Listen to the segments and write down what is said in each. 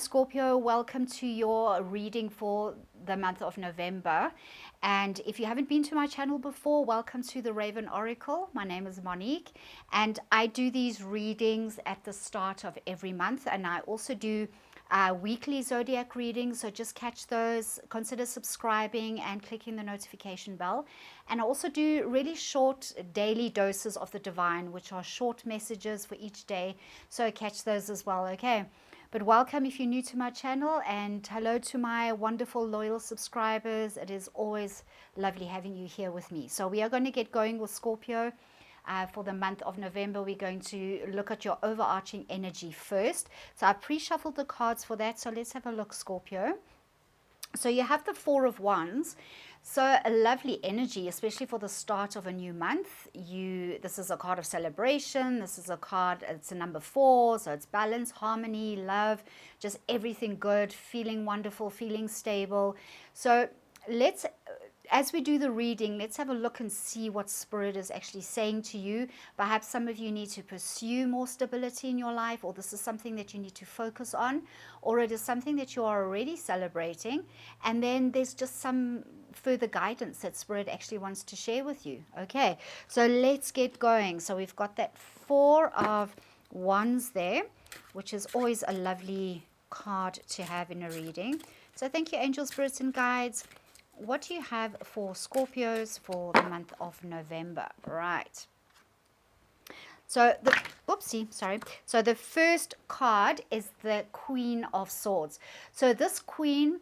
Scorpio, welcome to your reading for the month of November. And if you haven't been to my channel before, welcome to the Raven Oracle. My name is Monique, and I do these readings at the start of every month, and I also do weekly zodiac readings, so just catch those. Consider subscribing and clicking the notification bell. And I also do really short daily doses of the divine, which are short messages for each day, so catch those as well. Okay, but welcome if you're new to my channel, and hello to my wonderful loyal subscribers. It is always lovely having you here with me. So we are going to get going with Scorpio. For the month of November, we're going to look at your overarching energy first. So I pre-shuffled the cards for that. So let's have a look, Scorpio. So you have the Four of Wands. So a lovely energy, especially for the start of a new month. This is a card of celebration. This is a card, it's a number 4. So it's balance, harmony, love, just everything good, feeling wonderful, feeling stable. So as we do the reading, let's have a look and see what Spirit is actually saying to you. Perhaps some of you need to pursue more stability in your life, or this is something that you need to focus on, or it is something that you are already celebrating. And then there's just some further guidance that Spirit actually wants to share with you. Okay, so let's get going. So we've got that Four of Wands there, which is always a lovely card to have in a reading. So thank you, angels, spirits, and guides. What do you have for Scorpios for the month of November? Right. So So the first card is the Queen of Swords. So this queen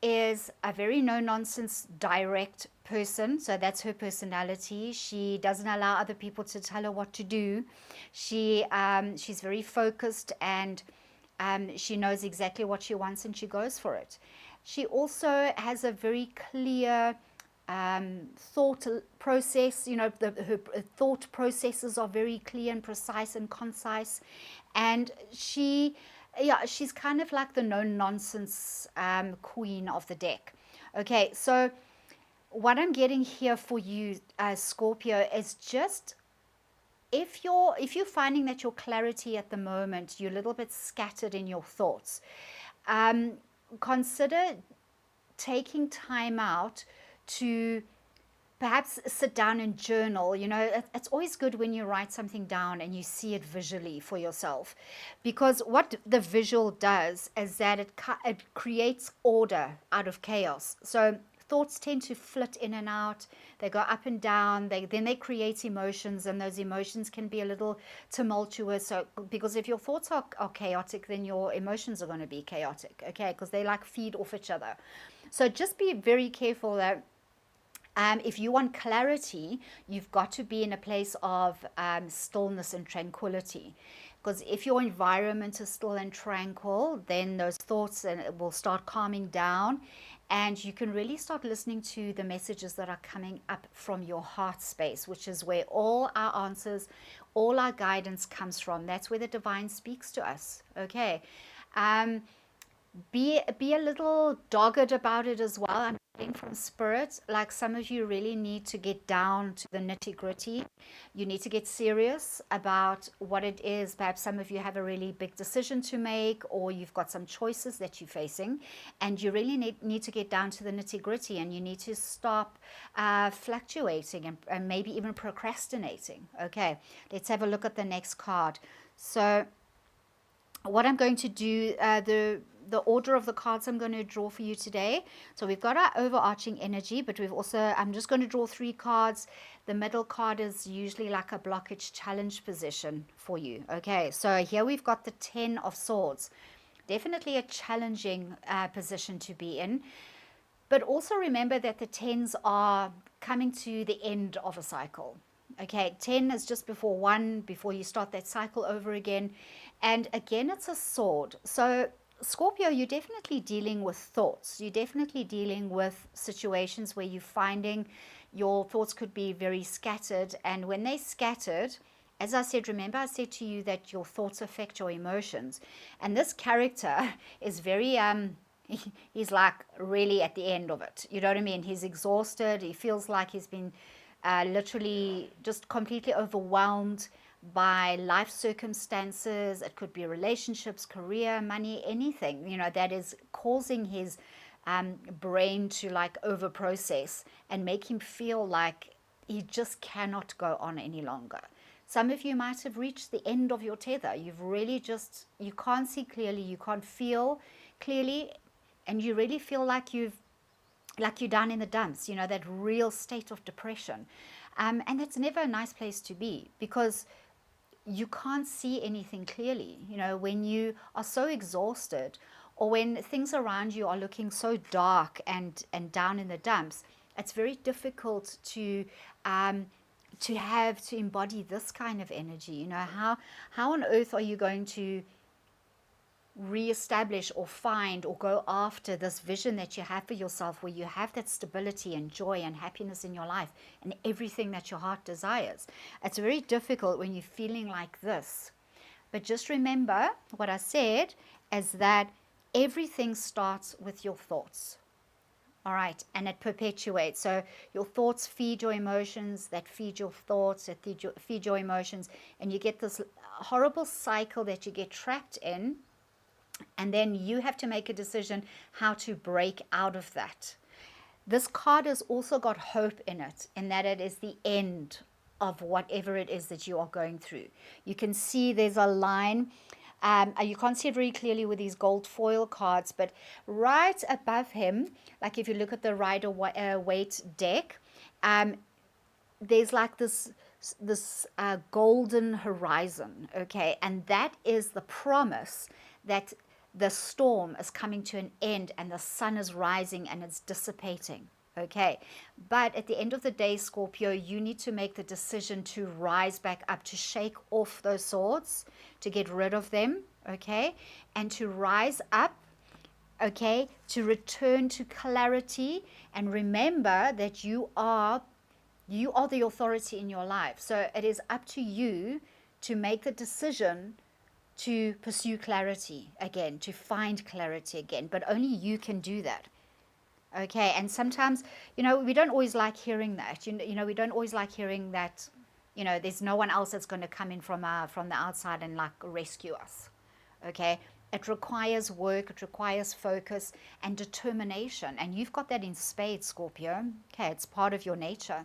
is a very no-nonsense, direct person. So that's her personality. She doesn't allow other people to tell her what to do. She's very focused, and she knows exactly what she wants, and she goes for it. She also has a very clear thought process. You know, her thought processes are very clear and precise and concise. And she's kind of like the no-nonsense queen of the deck. Okay, so what I'm getting here for you, Scorpio, is just if you're finding that your clarity at the moment, you're a little bit scattered in your thoughts, consider taking time out to perhaps sit down and journal. You know, it's always good when you write something down and you see it visually for yourself, because what the visual does is that it creates order out of chaos. So thoughts tend to flit in and out. They go up and down. Then they create emotions, and those emotions can be a little tumultuous. So because if your thoughts are chaotic, then your emotions are going to be chaotic, okay? Because they like feed off each other. So just be very careful that if you want clarity, you've got to be in a place of stillness and tranquility. Because if your environment is still and tranquil, then those thoughts will start calming down, and you can really start listening to the messages that are coming up from your heart space, which is where all our answers, all our guidance comes from. That's where the divine speaks to us. Okay. Be a little dogged about it as well. I'm getting from Spirit, like some of you really need to get down to the nitty-gritty. You need to get serious about what it is. Perhaps some of you have a really big decision to make, or you've got some choices that you're facing, and you really need to get down to the nitty-gritty, and you need to stop fluctuating and maybe even procrastinating. Okay, let's have a look at the next card. So what I'm going to do, the order of the cards I'm going to draw for you today. So we've got our overarching energy, but I'm just going to draw 3 cards. The middle card is usually like a blockage challenge position for you. Okay, so here we've got the 10 of Swords. Definitely a challenging position to be in. But also remember that the 10s are coming to the end of a cycle. Okay, 10 is just before 1, before you start that cycle over again. And again, it's a sword. So Scorpio, you're definitely dealing with thoughts. You're definitely dealing with situations where you're finding your thoughts could be very scattered. And when they're scattered, as I said, remember I said to you that your thoughts affect your emotions. And this character is very, he's like really at the end of it. You know what I mean? He's exhausted. He feels like he's been literally just completely overwhelmed. by life circumstances. It could be relationships, career, money, anything, that is causing his brain to like over process and make him feel like he just cannot go on any longer. Some of you might have reached the end of your tether. You've really just, you can't see clearly, you can't feel clearly, and you really feel like you're down in the dumps, that real state of depression. And that's never a nice place to be, because you can't see anything clearly. When you are so exhausted, or when things around you are looking so dark and down in the dumps, it's very difficult to have to embody this kind of energy. How on earth are you going to reestablish or find or go after this vision that you have for yourself, where you have that stability and joy and happiness in your life and everything that your heart desires? It's very difficult when you're feeling like this. But just remember what I said, is that everything starts with your thoughts. All right, and it perpetuates. So your thoughts feed your emotions, that feed your thoughts, that feed your emotions, and you get this horrible cycle that you get trapped in. And then you have to make a decision how to break out of that. This card has also got hope in it, in that it is the end of whatever it is that you are going through. You can see there's a line. You can't see it very clearly with these gold foil cards, but right above him, like if you look at the Rider-Waite deck, there's like this golden horizon, okay? And that is the promise that the storm is coming to an end and the sun is rising and it's dissipating, okay? But at the end of the day, Scorpio, you need to make the decision to rise back up, to shake off those swords, to get rid of them, okay? And to rise up, okay? To return to clarity, and remember that you are the authority in your life. So it is up to you to make the decision to pursue clarity again, to find clarity again. But only you can do that. Okay, and sometimes, we don't always like hearing that. We don't always like hearing that, there's no one else that's going to come in from the outside and like rescue us. Okay, it requires work, it requires focus and determination. And you've got that in spades, Scorpio. Okay, it's part of your nature.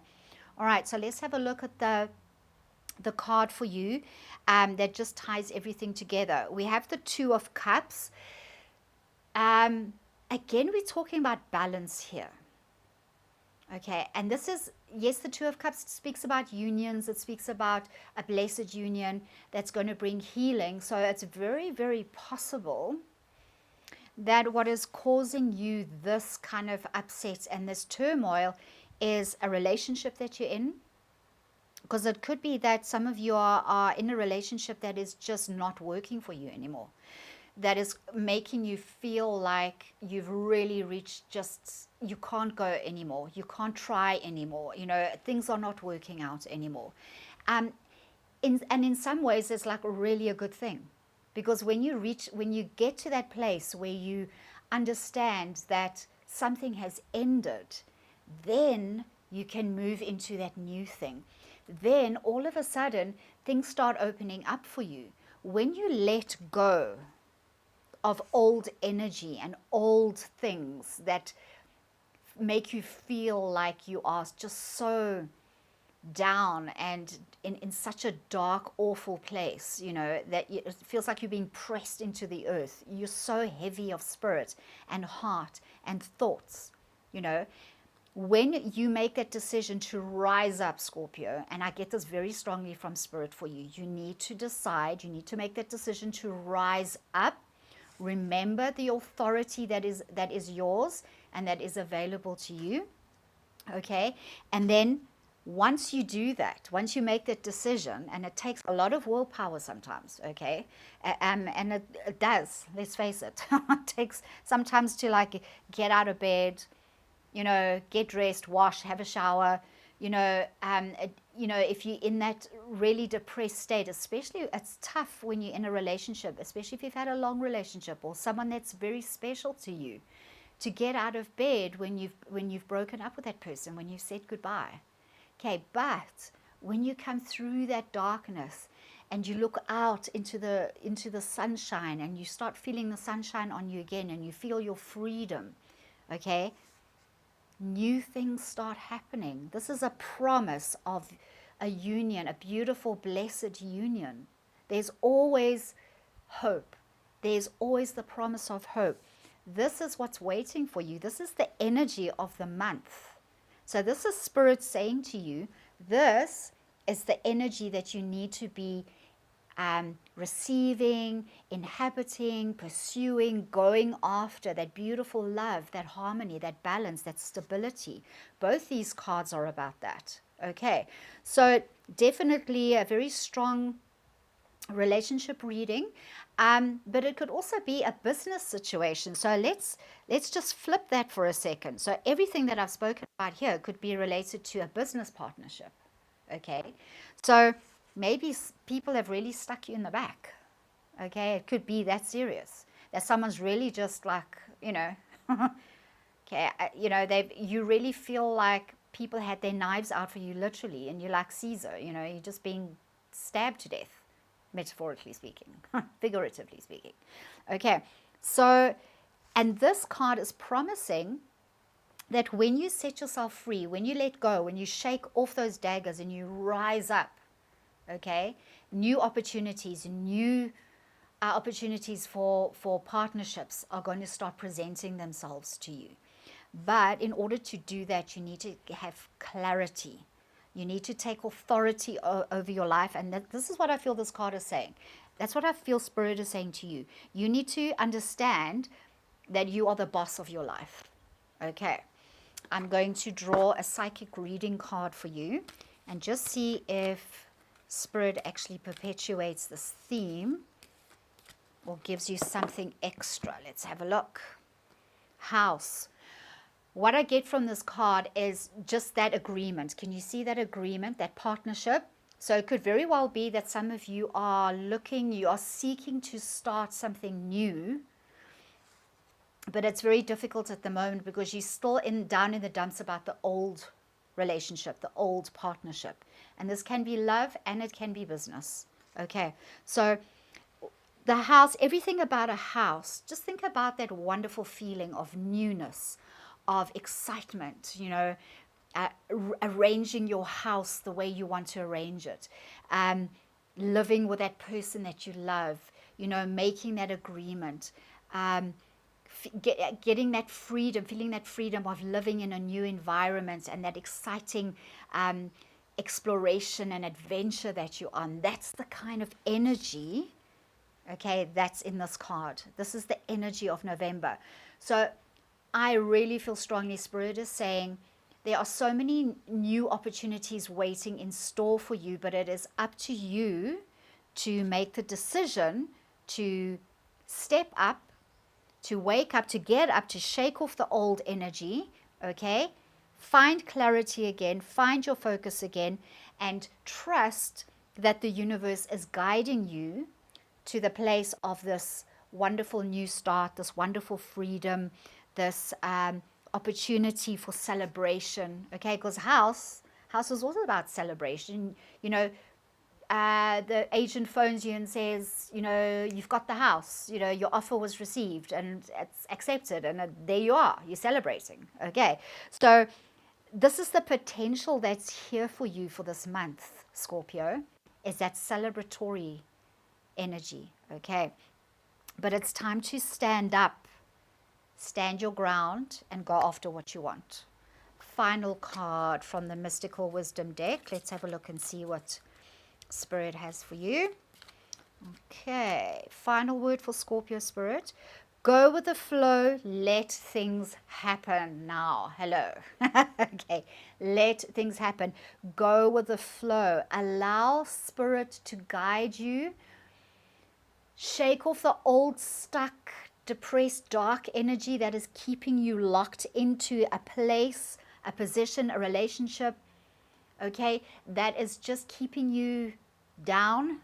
All right, so let's have a look at the card for you that just ties everything together. We have the Two of Cups. Again, we're talking about balance here. Okay, and this is, yes, the Two of Cups speaks about unions. It speaks about a blessed union that's going to bring healing. So it's very, very possible that what is causing you this kind of upset and this turmoil is a relationship that you're in. Because it could be that some of you are in a relationship that is just not working for you anymore, that is making you feel like you've really reached just, you can't go anymore, you can't try anymore, things are not working out anymore. And in some ways, it's like really a good thing, because when you get to that place where you understand that something has ended, then you can move into that new thing. Then all of a sudden, things start opening up for you. When you let go of old energy and old things that make you feel like you are just so down and in such a dark, awful place, that it feels like you're being pressed into the earth. You're so heavy of spirit and heart and thoughts, When you make that decision to rise up, Scorpio, and I get this very strongly from Spirit for you, you need to decide, you need to make that decision to rise up. Remember the authority that is yours and that is available to you, okay? And then once you do that, once you make that decision, and it takes a lot of willpower sometimes, okay? And it does, let's face it. It takes sometimes to like get out of bed, get dressed, wash, have a shower, if you're in that really depressed state, especially it's tough when you're in a relationship, especially if you've had a long relationship or someone that's very special to you, to get out of bed when you've broken up with that person, when you've said goodbye. Okay, but when you come through that darkness and you look out into the sunshine, and you start feeling the sunshine on you again, and you feel your freedom, okay, new things start happening. This is a promise of a union, a beautiful, blessed union. There's always hope. There's always the promise of hope. This is what's waiting for you. This is the energy of the month. So this is Spirit saying to you, this is the energy that you need to be receiving, inhabiting, pursuing, going after, that beautiful love, that harmony, that balance, that stability. Both these cards are about that. Okay, so definitely a very strong relationship reading, but it could also be a business situation. So let's just flip that for a second. So everything that I've spoken about here could be related to a business partnership. Okay, so maybe people have really stuck you in the back. Okay, it could be that serious, that someone's really just like, okay, you really feel like people had their knives out for you, literally, and you're like Caesar, you're just being stabbed to death, metaphorically speaking, figuratively speaking. Okay, so, and this card is promising that when you set yourself free, when you let go, when you shake off those daggers and you rise up, okay, new opportunities, new opportunities for partnerships are going to start presenting themselves to you. But in order to do that, you need to have clarity. You need to take authority over your life. And this is what I feel this card is saying. That's what I feel Spirit is saying to you. You need to understand that you are the boss of your life. Okay. I'm going to draw a psychic reading card for you and just see if Spirit actually perpetuates this theme or gives you something extra. Let's have a look. House. What I get from this card is just that agreement. Can you see that agreement, that partnership? So it could very well be that some of you are seeking to start something new, but it's very difficult at the moment because you're still down in the dumps about the old relationship, the old partnership. And this can be love and it can be business. Okay, so the house, everything about a house, just think about that wonderful feeling of newness, of excitement, arranging your house the way you want to arrange it, living with that person that you love, making that agreement, getting that freedom, feeling that freedom of living in a new environment and that exciting exploration and adventure that you're on. That's the kind of energy, okay, that's in this card. This is the energy of November. So I really feel strongly Spirit is saying there are so many new opportunities waiting in store for you, but it is up to you to make the decision to step up, to wake up, to get up, to shake off the old energy, okay? Find clarity again, find your focus again, and trust that the universe is guiding you to the place of this wonderful new start, this wonderful freedom, this opportunity for celebration, okay? Because house is also about celebration. The agent phones you and says, you've got the house, your offer was received and it's accepted, and there you are, you're celebrating, okay? So this is the potential that's here for you for this month, Scorpio, is that celebratory energy, okay? But it's time to stand up, stand your ground, and go after what you want. Final card from the Mystical Wisdom deck. Let's have a look and see what Spirit has for you. Okay, final word for Scorpio Spirit. Go with the flow, let things happen now. Hello. Okay, let things happen. Go with the flow. Allow Spirit to guide you. Shake off the old, stuck, depressed, dark energy that is keeping you locked into a place, a position, a relationship, okay, that is just keeping you down,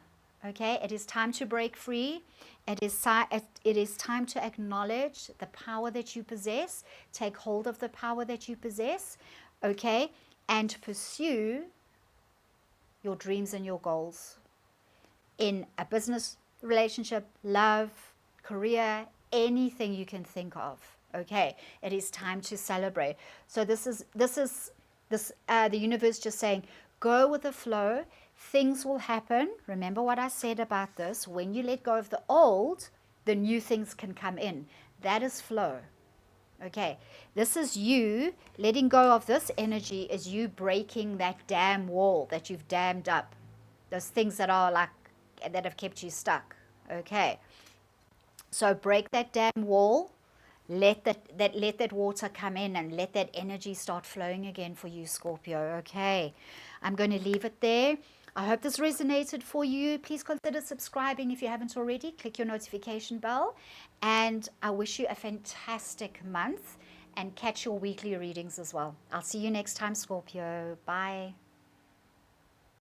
okay? It is time to break free. It is time to acknowledge the power that you possess, take hold of the power that you possess, okay, and pursue your dreams and your goals. in a business relationship, love, career, anything you can think of. Okay, it is time to celebrate. So the universe just saying, go with the flow. Things will happen. Remember what I said about this. When you let go of the old, the new things can come in. That is flow. Okay, this is you letting go of this energy, is you breaking that dam wall that you've dammed up. Those things that are like, that have kept you stuck. Okay, so break that dam wall. Let that water come in and let that energy start flowing again for you, Scorpio. Okay, I'm going to leave it there. I hope this resonated for you. Please consider subscribing if you haven't already. Click your notification bell. And I wish you a fantastic month, and catch your weekly readings as well. I'll see you next time, Scorpio. Bye.